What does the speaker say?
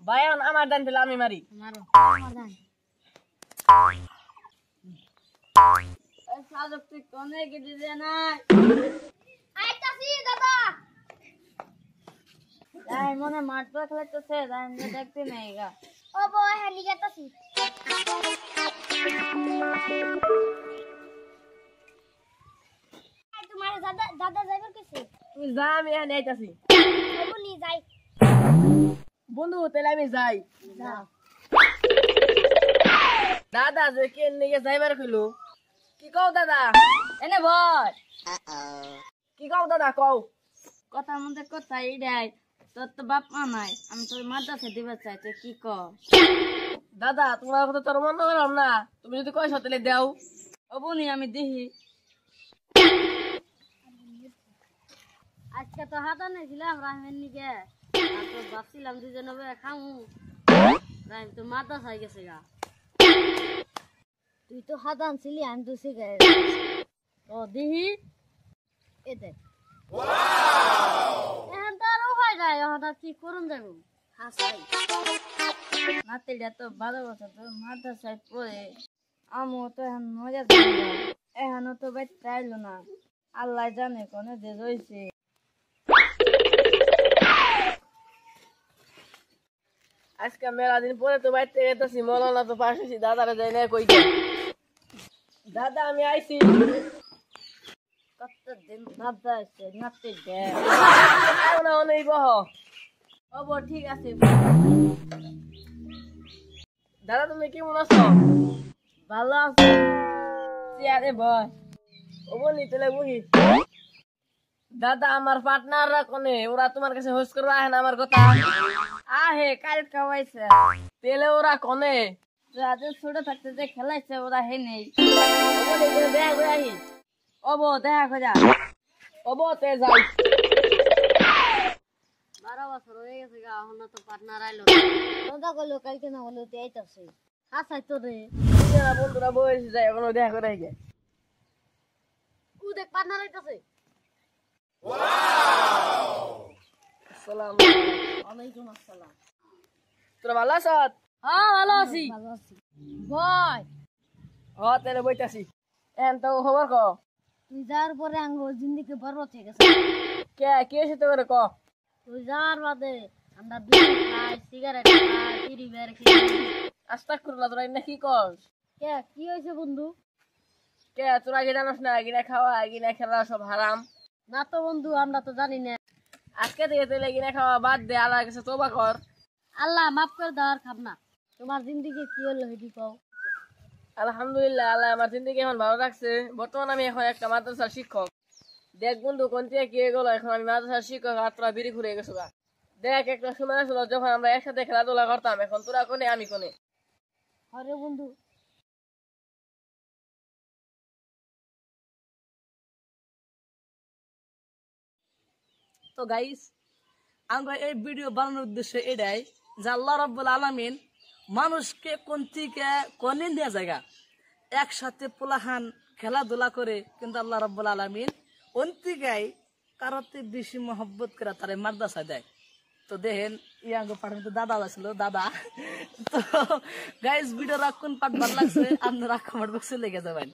বায়ান আমার দান পেলে আমি মারি মারো আমার দান এই সাজক তুই কোনে গিয়ে দে নাই আইতাছি দাদা যাই মনে মারতে খেলাইতেছে যাই আমি দেখতে নেই গা ও বয় হেলি গেতাছি তোমার দাদা দাদা যাইবার কইছে তুই যা আমি এখানে আইতাছি বলি যাই বন্ধু তাহলে আমি যাই যাও দাদা যে কে নিয়ে যাইবার কইলো কি কও দাদা এনে ভয় কি কও দাদা কও কথার মধ্যে কথা এইটাই তোর তো বাপ মা নাই আমি তোর মাদ্রাসা দিবা চাই তুই কি কর দাদা তোমার কথা তোর মন করলাম না তুমি যদি কইছো তাহলে দাও অবনি আমি দেখি আজকে তো হাতা নিয়েছিলাম রাহের নিকে তো ভাবছিলাম দুজন খামু রাহেম তো মাদ্রাসা হয়ে গেছে গা তুই তো হাত আনছিলি আমি তো সিগারেট তো দেখি এতে এখন তো আরো হয় যায় হঠাৎ কি করুন যাবো হাসাই নাতিটা তো 12 বছর তো মাদ্রাসায় পড়ে আমও তো এখন মজা ছিল এখনো তো বাচ্চা আইলো না আল্লাহ জানে কোনে যে রয়েছে আজকে মেলা দিন পরে তো বাইতে গেতেছি মৌলানা তো পাশে দাদারা যাই না কই দাদা আমি আইছি কতদিন মাদ্রাসে নাতি দে না অনেক বহ অব ঠিক আছে দাদা তুমি কেমন আছো ভালো আছে চেয়ারে বয় ও বলি তাহলে বুঝি দাদা আমার পার্টনাররা কোনে ওরা তোমার কাছে হোস করবা আহে না আমার কথা আহে কাল খাওয়াইছে তেলে ওরা কোনে রাতে ছোট থাকতে যে খেলাইছে ওরা হে নেই ও বলি তাহলে দেখা করে আহি অব দেখা খোঁজা ওবো তে যাই 12 বছর হয়ে গেছে গা এখন তো পার্টনার আইলো দাদা কইলো কালকে না বলে তুই আইতাছি হাসাই তো রে নিজেরা বন্ধুরা বসে যায় এখনো দেখা করে আহি ও দেখ পার্টনার আইতাছে আসসালামু ওয়ালাইকুম আসসালাম তোরা ভালো আছ হ্যাঁ ভালো আছি ভালো আছি বয় হ তাহলে বইতাছি এখন তো খবর ক তুই যাওয়ার পরে আঙ্গুল জিন্দিকে বরবাদ হয়ে গেছে কে কি হয়েছে তোর ক তুই যাওয়ার বাদে আমরা বিড়ি খাই সিগারেট খাই বিড়ি বের খাই আস্তাগফিরুল্লাহ তোরা না কি কস কে কি হয়েছে বন্ধু কে তোরা কি জানোস না গিনা খাওয়া গিনা খেলা সব হারাম না তো বন্ধু আমরা তো জানি না আজকে থেকে তুই গিনা খাওয়া বাদ দে আল্লাহর কাছে তওবা কর আল্লাহ মাফ করে দেওয়ার খাব না তোমার জিন্দিগি কি হলো হেডি কও আলহামদুলিল্লাহ আল্লাহ আমার জিন্দগি এখন ভালো রাখছে বর্তমানে আমি এখন একটা মাদ্রাসার শিক্ষক দেখ বন্ধু কোন থেকে কি গেলো এখন আমি মাদ্রাসার শিক্ষক আর তোরা বিড়ি ঘুরে গেছো গা দেখ একটা সময় আসলো যখন আমরা একসাথে খেলাধুলা করতাম এখন তোরা কোনে আমি কোনে আরে বন্ধু তো গাইস আমরা এই ভিডিও বানানোর উদ্দেশ্য এটাই যে আল্লাহ রাব্বুল আলামিন মানুষকে কোন থেকে কোনে দেয়া জায়গা একসাথে পোলাহান খেলাধুলা করে কিন্তু আল্লাহ রাব্বুল আলামিন অন্তিকাই কারোতে বেশি মহব্বত করে তারে মাদ্রাসা দেয় তো দেখেন ইয়াঙ্গ পাঠান তো দাদা ছিল দাদা তো গাইস ভিডিও রাখুন পাট ভালো লাগছে আপনারা কমেন্ট বক্সে লিখে যাবেন